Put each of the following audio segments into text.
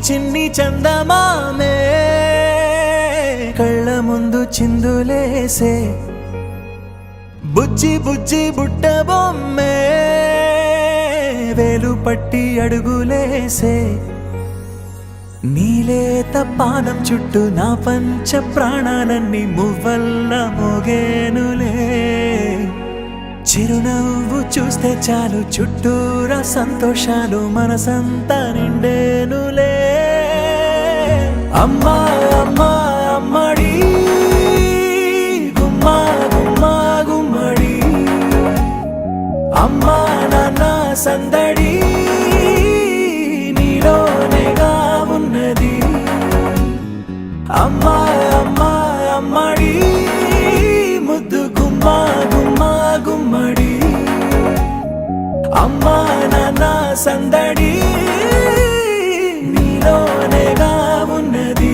చిన్ని చందమామే కళ్ళ ముందు చిందులేసే బుజ్జి బుజ్జి బుట్ట బొమ్మే వేలు పట్టి అడుగులేసే నీలేత పాదం చుట్టూ నా పంచ ప్రాణాలన్నీ మువ్వల్ల మోగేనులే చిరునవ్వు చూస్తే చాలు చుట్టూరా సంతోషాలు మనసంతా నిండేనులే అమ్మా అమ్మా అమ్మడి గుమ్మా గుమ్మా గుమ్మడి అమ్మా నాన్న సందడి నీలోనేగా ఉన్నది అమ్మా అమ్మా అమ్మడి ముద్దు గుమ్మా గుమ్మా గుమ్మడి అమ్మా నాన్న సందడి నీలోనేగా ఉన్నది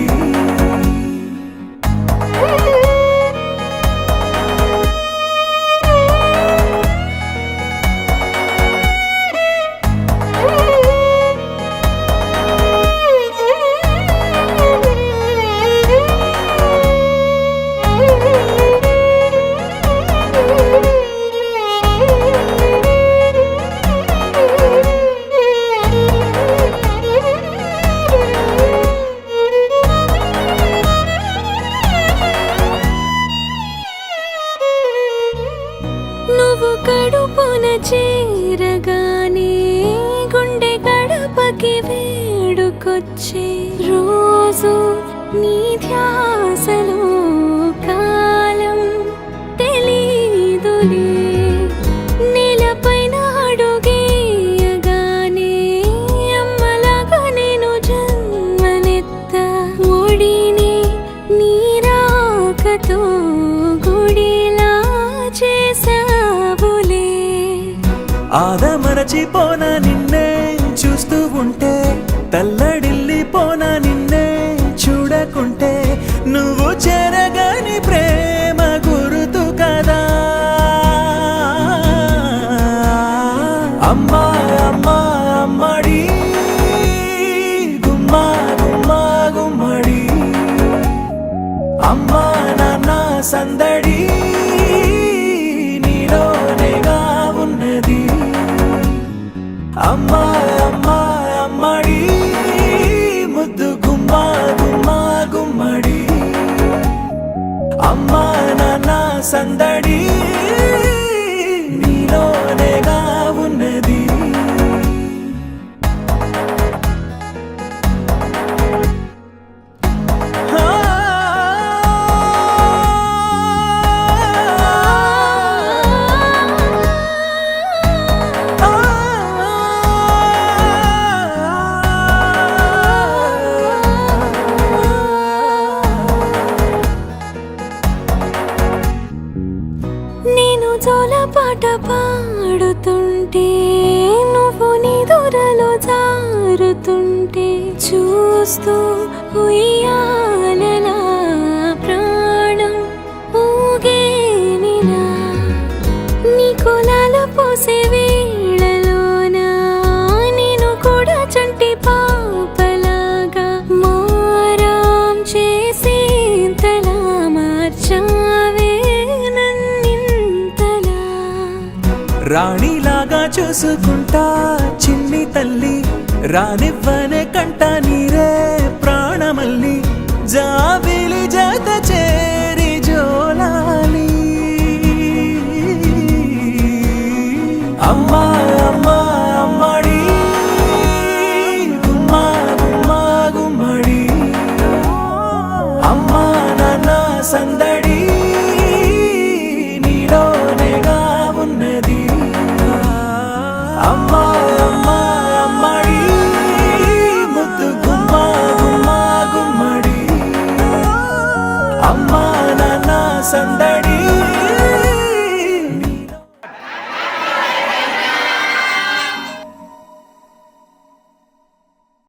నువ్వు కడుపున చేరగానే గుండె గడపకి వేడుకొచ్చే రోజు నీ ధ్యాసలో కాలం తెలీదులే నేలపైన అడుగేయగానే అమ్మలాగా నేను జన్మనెత్త ఒడిని నీ రాకతో గుడిలా చేసావులే ఆదమరచిపోనా నిన్నే చూస్తూ ఉంటే తల్లడిల్లిపోనా నిన్నే చూడకుంటే నువ్వు చెరగని ప్రేమ గురుతు కదా అమ్మా అమ్మా అమ్మడి గుమ్మా గుమ్మా గుమ్మడి అమ్మా నాన్న సందడి నీలోనేగా ఉన్నది అమ్మా అమ్మా అమ్మడి ముద్దు గుమ్మా గుమ్మా గుమ్మడి అమ్మా నాన్న సందడి నీలోనేగా ఉన్నది నేను జోలపాట పాడుతుంటే నువ్వు నీ దూరలో జారుతుంటే చూస్తూ ఉయ్యాలలా ప్రాణం ఊగేనినా నీ కులాలు పోసే వేళలోనా నేను కూడా చంటి పాపలాగా మారాం చేసేంతలా మార్చావే రాణిలాగా చూసుకుంటా చిన్ని తల్లి రానివ్వనే కంట నీరే ప్రాణమల్లి జాబిలి జత చేరి జోలాలి అమ్మా అమ్మా అమ్మడి గుమ్మా గుమ్మా గుమ్మడి అమ్మా నాన్న సందడి నీలోనేగా ఉన్నది అమ్మా అమ్మా అమ్మడి ముద్దు గుమ్మా గుమ్మా గుమ్మడి అమ్మా నాన్న సందడి